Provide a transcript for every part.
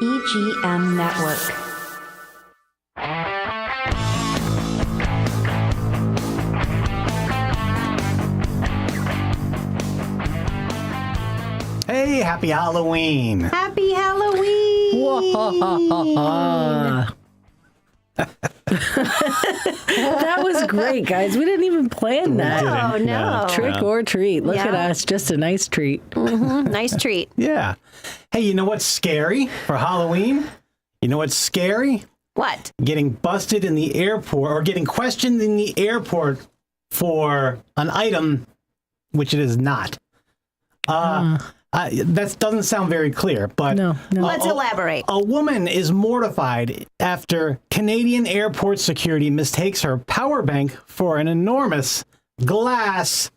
EGM Network. Hey, happy Halloween. Happy Halloween. That was great, guys. We didn't even plan that. Oh, no. Trick or treat. Look at us. Just a nice treat. Mm-hmm. Nice treat. Yeah. Hey, you know what's scary for Halloween? You know what's scary? What? Getting busted in the airport or getting questioned in the airport for an item which it is not. That doesn't sound very clear, but No. Let's elaborate. A woman is mortified after Canadian airport security mistakes her power bank for an enormous glass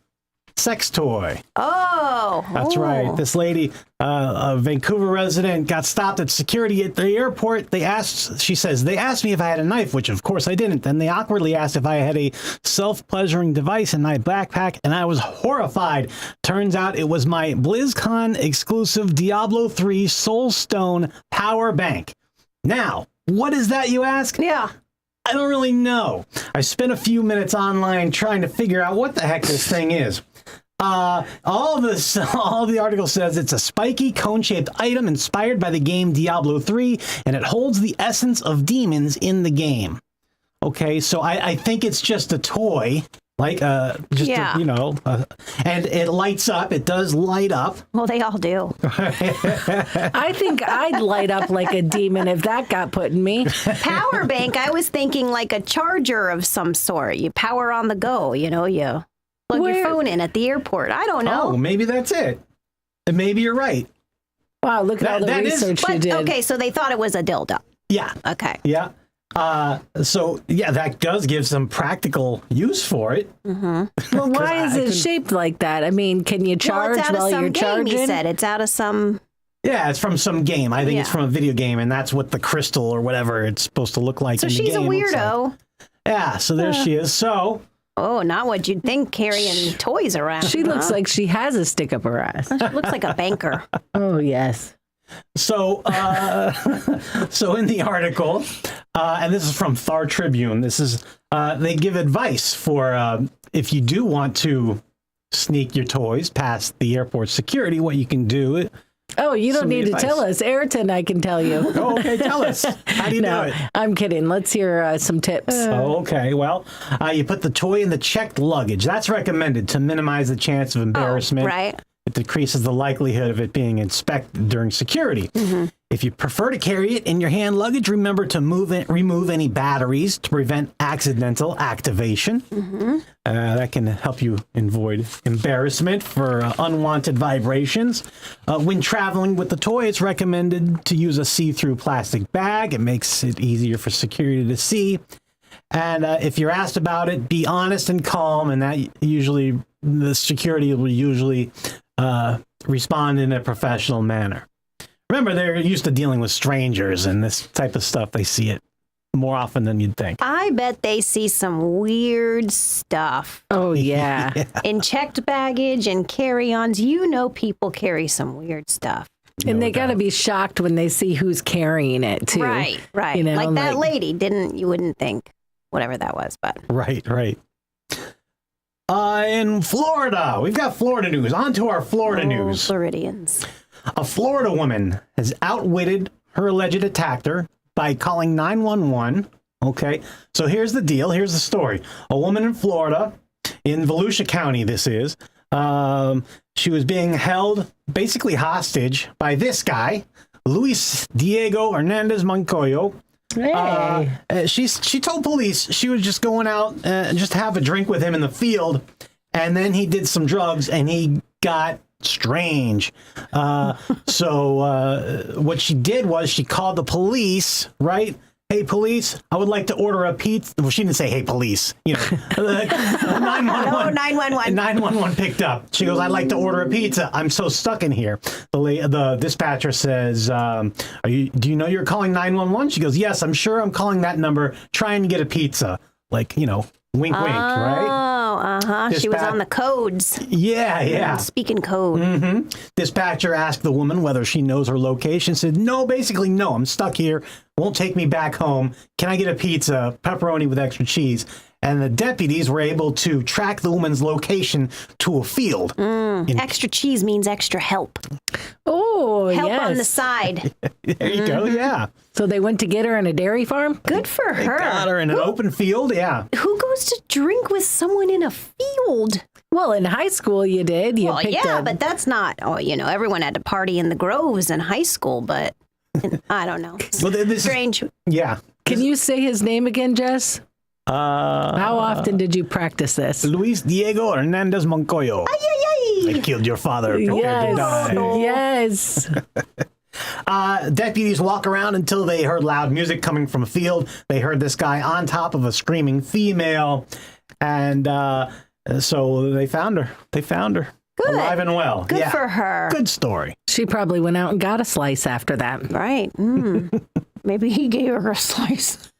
sex toy. Oh. That's right. This lady, a Vancouver resident, got stopped at security at the airport. She says, they asked me if I had a knife, which of course I didn't. Then they awkwardly asked if I had a self-pleasuring device in my backpack, and I was horrified. Turns out it was my BlizzCon exclusive Diablo 3 Soul Stone power bank. Now, what is that, you ask? Yeah. I don't really know. I spent a few minutes online trying to figure out what the heck this thing is. All the article says it's a spiky cone-shaped item inspired by the game Diablo 3, and it holds the essence of demons in the game. Okay, so I think it's just a toy, like and it lights up. It does light up. Well, they all do. I think I'd light up like a demon if that got put in me. Power bank, I was thinking like a charger of some sort. You power on the go, you plug your phone in at the airport. I don't know. Oh, maybe that's it. And maybe you're right. Wow, look at all the research you did. Okay, so they thought it was a dildo. Yeah. Okay. Yeah. That does give some practical use for it. Mm-hmm. Well, why is it shaped like that? I mean, can you charge while you're charging? He said it's out of some. Yeah, it's from some game. I think it's from a video game, and that's what the crystal or whatever it's supposed to look like. So she's a weirdo. Yeah, so there she is. So. Oh, not what you'd think, carrying toys around. She looks like she has a stick up her ass. She looks like a banker. Oh, yes. So, so in the article, and this is from Thar Tribune, they give advice for if you do want to sneak your toys past the airport security, what you can do. Oh, you don't need to tell us. Ayrton, I can tell you. Oh, okay, tell us. How do you do it? I'm kidding. Let's hear some tips. Okay, well, you put the toy in the checked luggage. That's recommended to minimize the chance of embarrassment. Right. It decreases the likelihood of it being inspected during security. Mm-hmm. If you prefer to carry it in your hand luggage, remember to remove any batteries to prevent accidental activation. Mm-hmm. That can help you avoid embarrassment for unwanted vibrations. When traveling with the toy, it's recommended to use a see-through plastic bag. It makes it easier for security to see. And if you're asked about it, be honest and calm, and that usually the security will usually respond in a professional manner. Remember, they're used to dealing with strangers and this type of stuff. They see it more often than you'd think. I bet they see some weird stuff. Oh, yeah. In checked baggage and carry-ons, people carry some weird stuff. And they got to be shocked when they see who's carrying it, too. Right. Like that lady, you wouldn't think, whatever that was, but. Right. In Florida, we've got Florida news. On to our Florida news. Floridians. A Florida woman has outwitted her alleged attacker by calling 911. Okay, so here's the deal. Here's the story. A woman in Florida, in Volusia County, this is, she was being held basically hostage by this guy, Luis Diego Hernandez Moncoyo. Hey. She told police she was just going out and just have a drink with him in the field, and then he did some drugs and he got strange. So what she did was she called the police, right? Hey, police, I would like to order a pizza. Well, she didn't say, hey, police. 911. No, 911. 911 picked up. She goes, I'd like to order a pizza. I'm so stuck in here. The dispatcher says, do you know you're calling 911? She goes, yes, I'm sure I'm calling that number, trying to get a pizza. Wink, wink, right? She was on the codes. Yeah. Speaking code. Dispatcher asked the woman whether she knows her location. Said, no, basically, no. I'm stuck here. Won't take me back home. Can I get a pizza? Pepperoni with extra cheese. And the deputies were able to track the woman's location to a field. Extra cheese means extra help. Oh, Help yes. on the side. There you go, yeah. So they went to get her in a dairy farm? Good for her. Got her in an open field, yeah. Who goes to drink with someone in a field? Well, in high school you did. You Well, picked yeah, a- but that's not, everyone had to party in the groves in high school, but I don't know. Well, this is, Strange. yeah. Can you say his name again, Jess? How often did you practice this? Luis Diego Hernandez Moncoyo. I killed your father. Prepared to die. Yes. Deputies walk around until they heard loud music coming from a field. They heard this guy on top of a screaming female. And so they found her. Good. Alive and well. Good for her. Good story. She probably went out and got a slice after that. Right. Maybe he gave her a slice.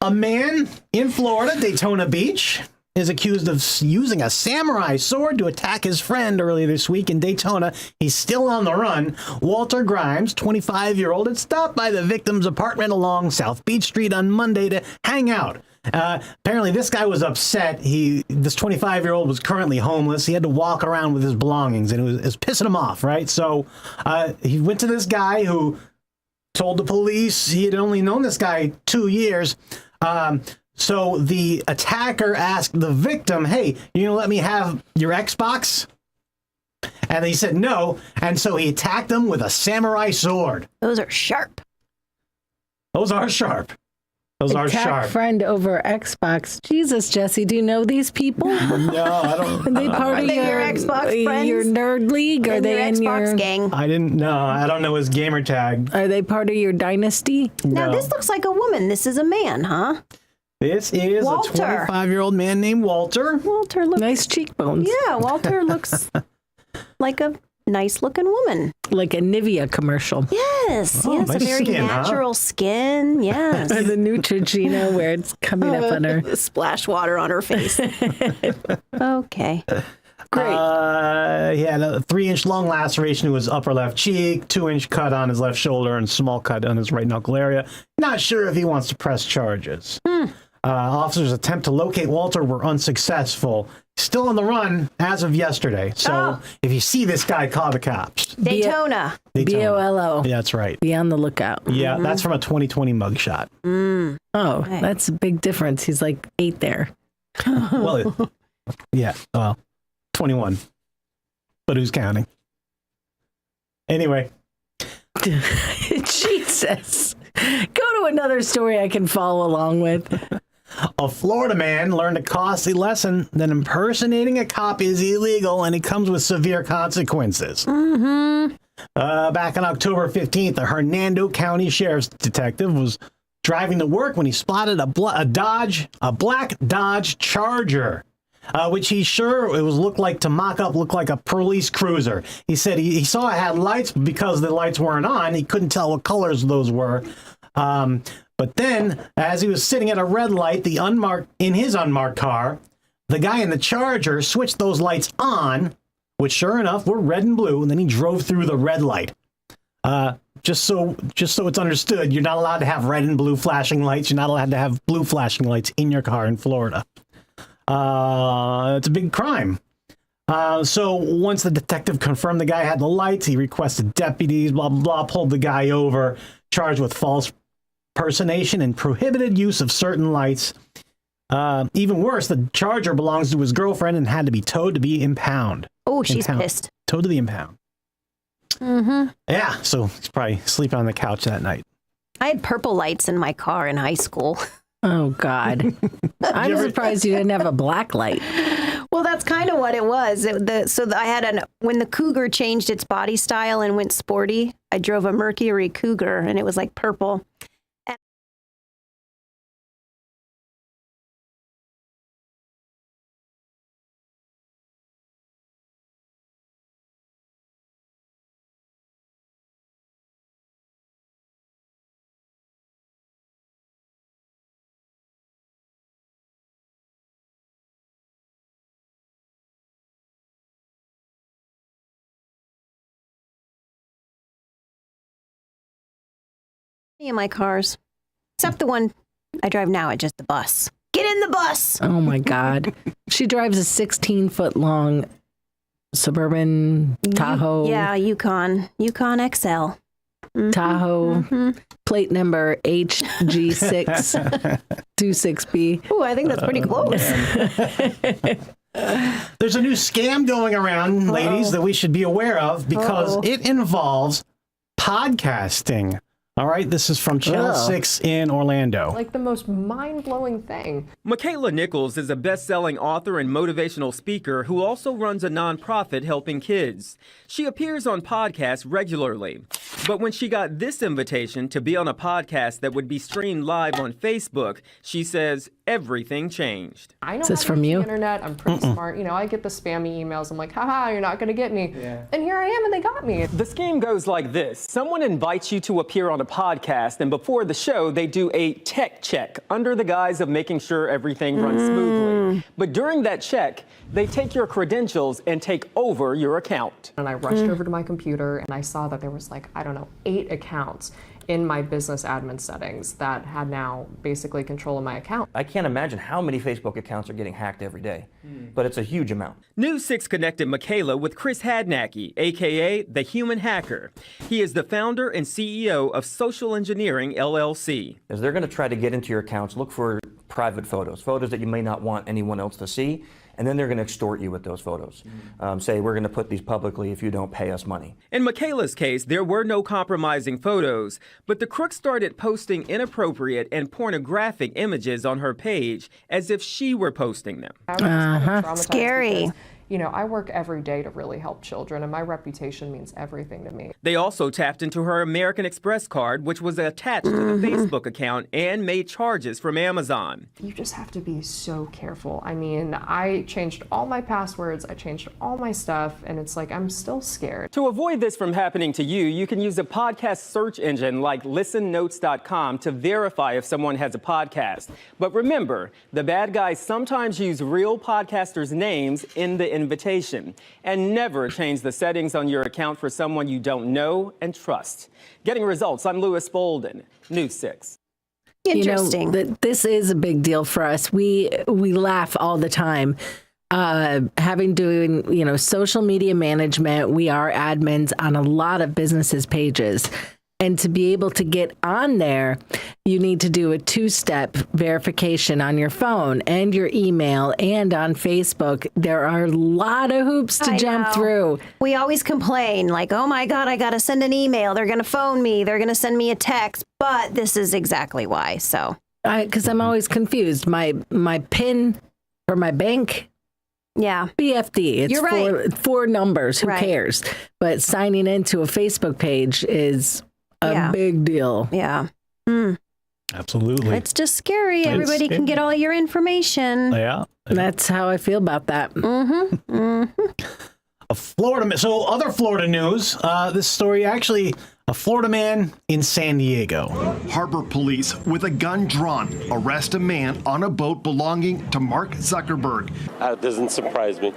A man in Florida, Daytona Beach, is accused of using a samurai sword to attack his friend earlier this week in Daytona. He's still on the run. Walter Grimes, 25-year-old, had stopped by the victim's apartment along South Beach Street on Monday to hang out. Apparently, this guy was upset. This 25-year-old was currently homeless. He had to walk around with his belongings, and it was pissing him off, right? So he went to this guy who told the police he had only known this guy 2 years. So the attacker asked the victim, hey, you gonna let me have your Xbox? And he said no. And so he attacked him with a samurai sword. Those are sharp. Those are sharp. Attack friend over Xbox. Jesus, Jesse, do you know these people? No, I don't. Are they part of they your your Xbox friends? Your nerd league? Are In they your in Xbox your gang. I didn't know. I don't know his gamer tag. Are they part of your dynasty? Now, No. this looks like a woman. This is a man, huh? This is Walter. a 25-year-old man named Walter. Walter looks... Nice cheekbones. Yeah, Walter looks like a nice-looking woman. Like a Nivea commercial. Yes, Oh, yes, a nice very skin, huh? natural skin. Yes. Or the Neutrogena where it's coming up on her. Splash water on her face. Okay. Great. He had a 3-inch long laceration to his upper left cheek, 2-inch cut on his left shoulder, and small cut on his right knuckle area. Not sure if he wants to press charges. Officers' attempt to locate Walter were unsuccessful. Still on the run as of yesterday. So if you see this guy, call the cops. Daytona. BOLO. Yeah, that's right. Be on the lookout. Yeah, that's from a 2020 mugshot. Oh, that's a big difference. He's like 8 there. Well, yeah, 21. But who's counting? Anyway. Jesus. Go to another story I can follow along with. A Florida man learned a costly lesson that impersonating a cop is illegal and it comes with severe consequences. Back on October 15th, a Hernando County Sheriff's detective was driving to work when he spotted a black Dodge Charger, which he looked like a police cruiser. He said he saw it had lights, but because the lights weren't on, he couldn't tell what colors those were. But then, as he was sitting at a red light, in his unmarked car, the guy in the Charger switched those lights on, which sure enough were red and blue, and then he drove through the red light. Just so it's understood, you're not allowed to have red and blue flashing lights. You're not allowed to have blue flashing lights in your car in Florida. It's a big crime. So once the detective confirmed the guy had the lights, he requested deputies, blah, blah, blah, pulled the guy over, charged with false impersonation and prohibited use of certain lights. Even worse, the Charger belongs to his girlfriend and had to be towed to be impound. Oh, she's pissed. Towed to the impound. Yeah, so he's probably sleeping on the couch that night. I had purple lights in my car in high school. Oh, God. I'm surprised you didn't have a black light. Well, that's kind of what it was. I had when the Cougar changed its body style and went sporty, I drove a Mercury Cougar and it was like purple. Any of my cars, except the one I drive now, it's just the bus. Get in the bus. Oh my God. She drives a 16-foot long suburban Tahoe. Yukon XL. Tahoe, plate number HG626B. Oh, I think that's pretty close. There's a new scam going around, ladies, that we should be aware of because it involves podcasting. All right, this is from Channel 6 in Orlando. Like the most mind-blowing thing. Michaela Nichols is a best-selling author and motivational speaker who also runs a nonprofit helping kids. She appears on podcasts regularly. But when she got this invitation to be on a podcast that would be streamed live on Facebook, she says everything changed. I know Is this how to from use you? the internet. I'm pretty smart. You know, I get the spammy emails. I'm like, haha, you're not going to get me. And here I am, and they got me. The scheme goes like this. Someone invites you to appear on a podcast, and before the show, they do a tech check under the guise of making sure everything runs smoothly. But during that check, they take your credentials and take over your account. And I rushed over to my computer, and I saw that there was like, I don't know, 8 accounts in my business admin settings that had now basically control of my account. I can't imagine how many Facebook accounts are getting hacked every day, but it's a huge amount. News 6 connected Michaela with Chris Hadnacky, a.k.a. The Human Hacker. He is the founder and CEO of Social Engineering, LLC. As they're going to try to get into your accounts, look for private photos that you may not want anyone else to see, and then they're going to extort you with those photos. Say, we're going to put these publicly if you don't pay us money. In Michaela's case, there were no compromising photos, but the crooks started posting inappropriate and pornographic images on her page as if she were posting them. I was just kind of traumatized Scary. because, you know, I work every day to really help children, and my reputation means everything to me. They also tapped into her American Express card, which was attached to the Facebook account, and made charges from Amazon. You just have to be so careful. I mean, I changed all my passwords, I changed all my stuff, and it's like I'm still scared. To avoid this from happening to you, you can use a podcast search engine like listennotes.com to verify if someone has a podcast. But remember, the bad guys sometimes use real podcasters' names in the invitation. And never change the settings on your account for someone you don't know and trust. Getting results, I'm Louis Bolden, News 6. Interesting. You know, this is a big deal for us. We laugh all the time. Doing social media management, we are admins on a lot of businesses' pages. And to be able to get on there, you need to do a 2-step verification on your phone and your email and on Facebook. There are a lot of hoops to jump through. We always complain like, oh my God, I got to send an email. They're going to phone me. They're going to send me a text. But this is exactly why. So, because I'm always confused. My PIN for my bank. Yeah. BFD. It's You're right. four numbers. Who cares? But signing into a Facebook page is a big deal. Yeah. Absolutely. It's just scary. Everybody can get all your information. Yeah. That's how I feel about that. So other Florida news, this story actually, a Florida man in San Diego. Harbor police with a gun drawn arrest a man on a boat belonging to Mark Zuckerberg. That doesn't surprise me.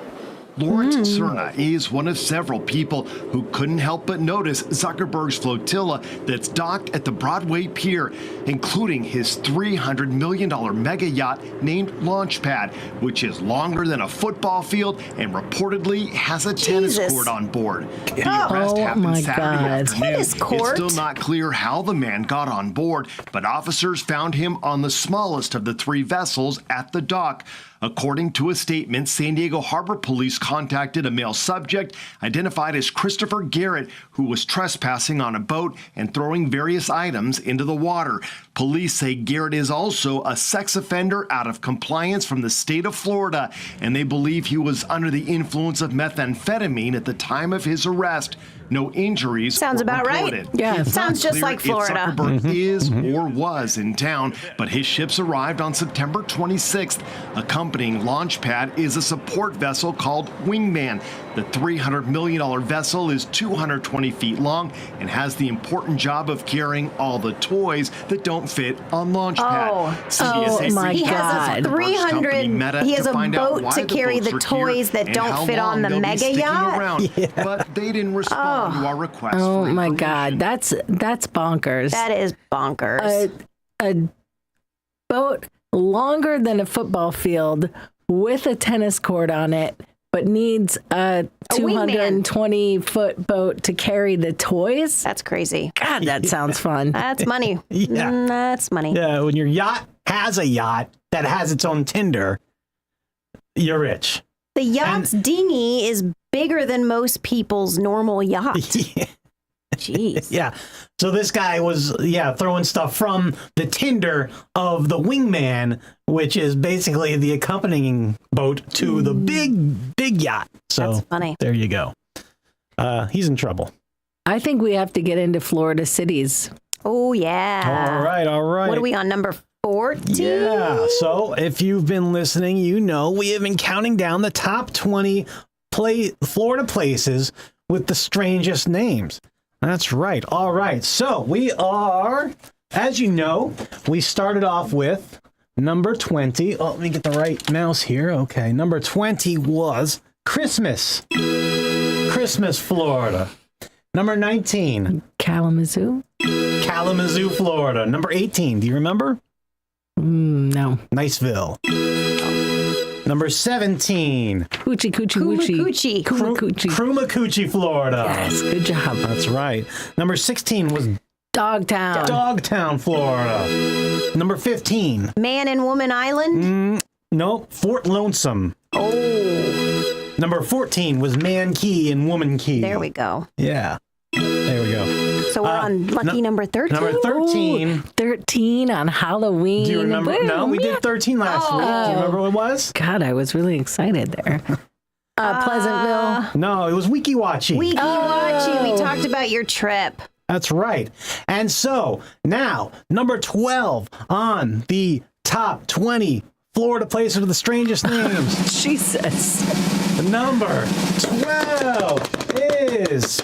Lawrence Cerna is one of several people who couldn't help but notice Zuckerberg's flotilla that's docked at the Broadway Pier, including his $300 million mega yacht named Launchpad, which is longer than a football field and reportedly has a tennis court on board. The arrest happened Saturday afternoon. Tennis court? It's still not clear how the man got on board, but officers found him on the smallest of the 3 vessels at the dock. According to a statement, San Diego Harbor Police contacted a male subject identified as Christopher Garrett, who was trespassing on a boat and throwing various items into the water. Police say Garrett is also a sex offender out of compliance from the state of Florida, and they believe he was under the influence of methamphetamine at the time of his arrest. No injuries. Sounds about reported. right. Yeah. It's Sounds not just clear like Florida. If Zuckerberg is or was in town, but his ships arrived on September 26th. Accompanying Launchpad is a support vessel called Wingman. The $300 million vessel is 220 feet long and has the important job of carrying all the toys that don't fit on Launchpad. Oh my He has a God. 300. He has a boat to carry the toys that don't fit on the mega yacht. But they didn't respond. respond to our request Oh for my information. God, that's bonkers. That is bonkers. A boat longer than a football field with a tennis court on it, but needs a wingman. 220-foot boat to carry the toys. That's crazy. God, that sounds fun. That's money. Yeah. That's money. Yeah, when your yacht has a yacht that has its own Tinder, you're rich. The yacht's dinghy is bigger than most people's normal yacht. Yeah. Jeez. Yeah. So this guy was, throwing stuff from the Tinder of the wingman, which is basically the accompanying boat to the big yacht. So That's funny. there you go. He's in trouble. I think we have to get into Florida cities. Oh, yeah. All right. What are we on, number 14? Yeah. So if you've been listening, you know we have been counting down the top 20 Florida places with the strangest names. That's right. All right. So we are, as you know, we started off with number 20. Oh, let me get the right mouse here. Okay. Number 20 was Christmas, Florida. Number 19, Kalamazoo? Kalamazoo, Florida. Number 18, do you remember? No. Niceville. Number 17, Coochie, coochie, woochie. Kumakuchi. Kumakuchi. Krumakuchi, Florida. Yes, good job. That's right. Number 16 was Dogtown. Dogtown, Florida. Number 15, Man and Woman Island? no, Fort Lonesome. Oh, Number 14 was Man Key and Woman Key. there we go. Yeah. There we go. So we're on lucky number 13? Number 13. Ooh, 13 on Halloween. Do you remember? Woo, No, we yeah. did 13 last week. Do you remember what it was? God, I was really excited there. Pleasantville. No, it was Wiki Watchy. Wiki Watchy. We talked about your trip. That's right. And so now, number 12 on the top 20 Florida places with the strangest names. Jesus. Number 12 is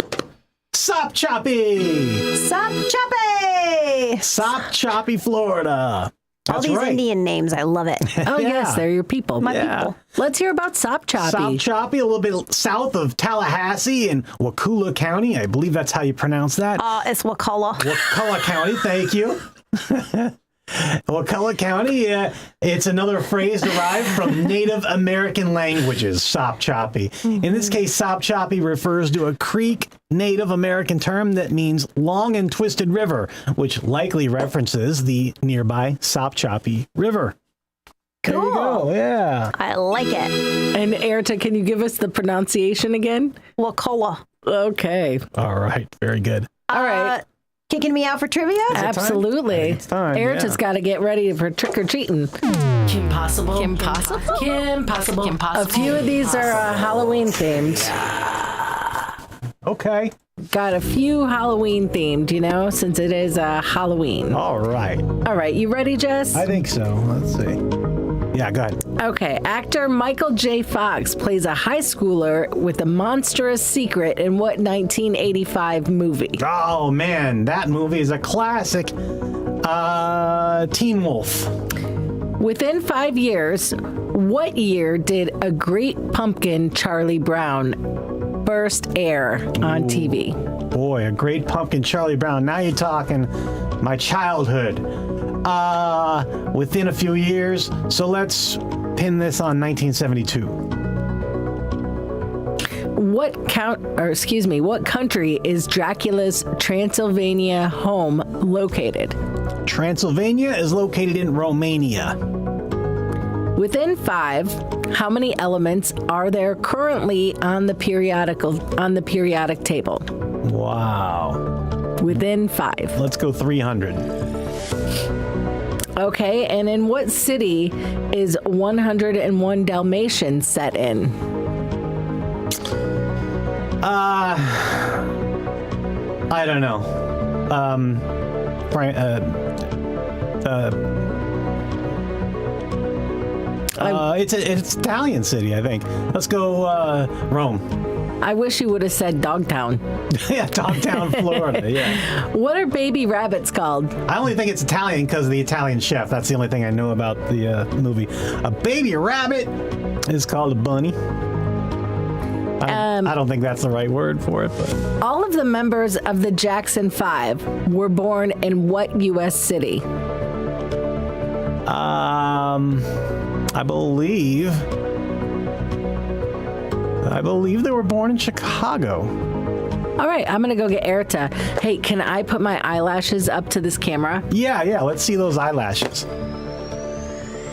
Sop Choppy. Sop Choppy! Sop Choppy, Florida. All That's these right. Indian names, I love it. Oh, Yeah. yes, they're your people. My people. Let's hear about Sop Choppy. Sop Choppy, a little bit south of Tallahassee in Wakulla County. I believe that's how you pronounce that. It's Wakulla. Wakulla County, thank you. Wakulla County, it's another phrase derived from Native American languages, Sop Choppy. In this case, Sop Choppy refers to a Creek Native American term that means long and twisted river, which likely references the nearby Sop Choppy River. There you Cool. go, yeah. I like it. And Erta, can you give us the pronunciation again? Wakulla. Okay. All right, very good. All right. Kicking me out for trivia? Absolutely. It's time, Erta's yeah. got to get ready for trick-or-treating. Kimpossible. A few of these are Halloween themed. Okay. Got a few Halloween themed, since it is Halloween. All right. All right, you ready, Jess? I think so. Let's see. Yeah, go ahead. Okay, actor Michael J. Fox plays a high schooler with a monstrous secret in what 1985 movie? Oh, man, that movie is a classic. Teen Wolf. Within 5 years, what year did A Great Pumpkin, Charlie Brown first air on TV? Boy, A Great Pumpkin, Charlie Brown. Now you're talking my childhood. Within a few years. So let's pin this on 1972. What country is Dracula's Transylvania home located? Transylvania is located in Romania. Within 5, how many elements are there currently on the periodic table? Wow. Within 5. Let's go 300. Okay, and in what city is 101 Dalmatians set in? I don't know. It's an Italian city, I think. Let's go Rome. I wish you would have said Dogtown. Yeah, Dogtown, Florida. Yeah. What are baby rabbits called? I only think it's Italian because of the Italian chef. That's the only thing I know about the movie. A baby rabbit is called a bunny. I don't think that's the right word for it, but All of the members of the Jackson 5 were born in what U.S. city? I believe they were born in Chicago. All right, I'm going to go get Erta. Hey, can I put my eyelashes up to this camera? Yeah, let's see those eyelashes.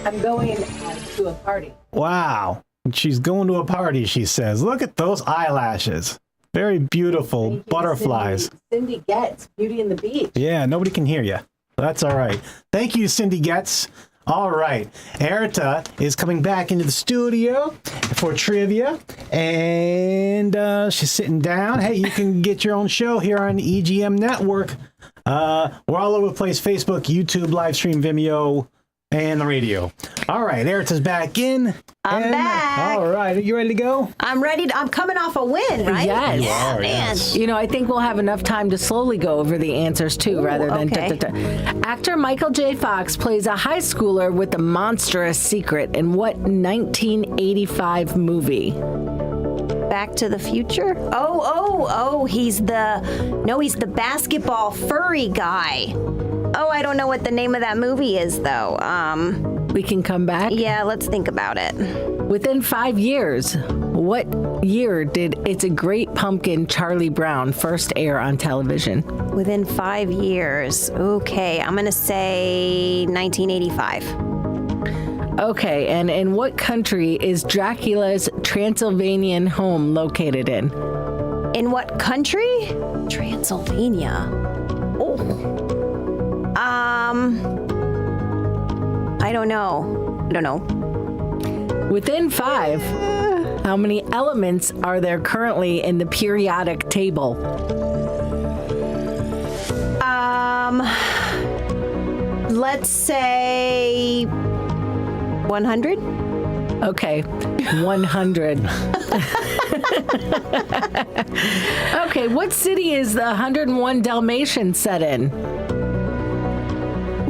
I'm going to a party. Wow. She's going to a party, she says. Look at those eyelashes. Very beautiful butterflies. Cindy Getz, Beauty and the Beast. Yeah, nobody can hear you. That's all right. Thank you, Cindy Getz. All right. Erta is coming back into the studio for trivia, and she's sitting down. Hey, you can get your own show here on the EGM Network. We're all over the place: Facebook, YouTube, live stream, Vimeo, and the radio. All right, Erta's back in. I'm back. All right, are you ready to go? I'm ready. I'm coming off a win, right? Yes. Yeah, man. yes. You know, I think we'll have enough time to slowly go over the answers too, rather than okay. Actor Michael J. Fox plays a high schooler with a monstrous secret in what 1985 movie? Back to the Future? Oh, he's the basketball furry guy. Oh, I don't know what the name of that movie is, though. We can come back. Yeah, let's think about it. Within 5 years, what year did It's a Great Pumpkin, Charlie Brown first air on television? Within 5 years. Okay, I'm going to say 1985. Okay, and in what country is Dracula's Transylvanian home located in? In what country? Transylvania. Oh. I don't know. Within 5, how many elements are there currently in the periodic table? Let's say 100. Okay, 100. Okay, what city is the 101 Dalmatians set in?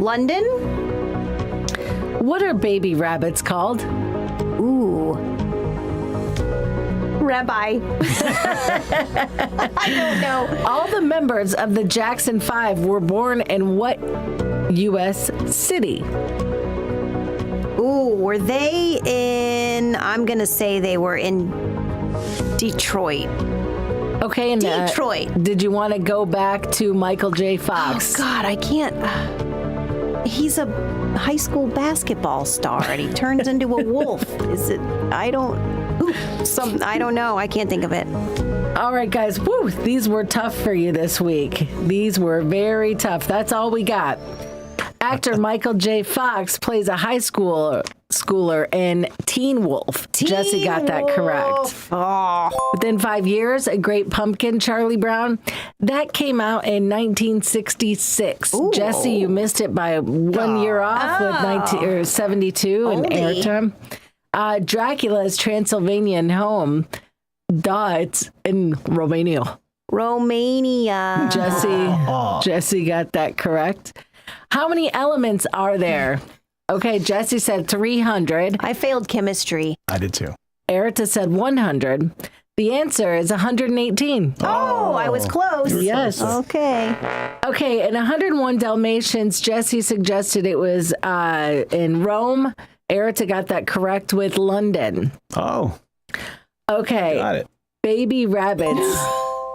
London? What are baby rabbits called? Ooh. Rabbi. I don't know. All the members of the Jackson 5 were born in what U.S. city? Ooh, were they in, I'm going to say they were in Detroit. Okay, and Detroit. Did you want to go back to Michael J. Fox? Oh, God, I can't. He's a high school basketball star, and he turns into a wolf. Is it? I don't know. I can't think of it. All right, guys. Woo, these were tough for you this week. These were very tough. That's all we got. Actor Michael J. Fox plays a high schooler in Teen Wolf. Jesse got that correct. Oh. Within 5 years, A Great Pumpkin, Charlie Brown. That came out in 1966. Ooh. Jesse, you missed it by 1 year off with 72 in airtime. Dracula's Transylvanian home. It's in Romania. Jesse got that correct. How many elements are there? Okay, Jesse said 300. I failed chemistry. I did too. Erta said 100. The answer is 118. Oh, I was close. Yes. Okay. Okay, in 101 Dalmatians, Jesse suggested it was in Rome. Erta got that correct with London. Oh. Okay. Got it. Baby rabbits.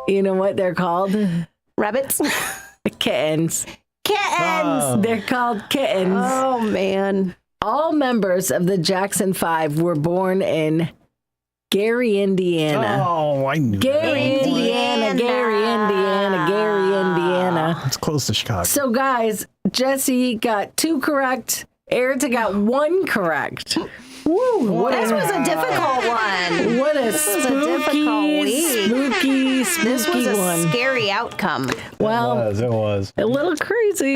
You know what they're called? Rabbits? Kittens. Kittens! Oh. They're called kittens. Oh, man. All members of the Jackson 5 were born in Gary, Indiana. Oh, I knew Gary, that. Indiana. It's close to Chicago. So, guys, Jesse got 2 correct. Erta got 1 correct. Woo! This was a difficult one. What a This was a difficult week. spooky This was a one. scary outcome. Well, It was. a little crazy.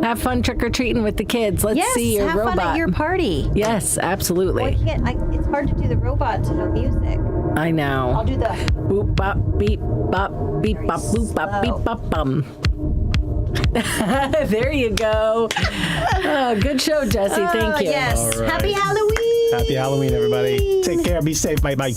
Have fun trick-or-treating with the kids. Let's Yes, see your have robot. fun at your party. Yes, absolutely. It's hard to do the robot to no music. I know. I'll do the... Boop, bop, beep, bop, beep, bop, boop, bop, beep, bop, bum. There you go. Oh, good show, Jesse. Thank you. Yes. All right. Happy Halloween. Happy Halloween, everybody. Take care. Be safe. Bye-bye.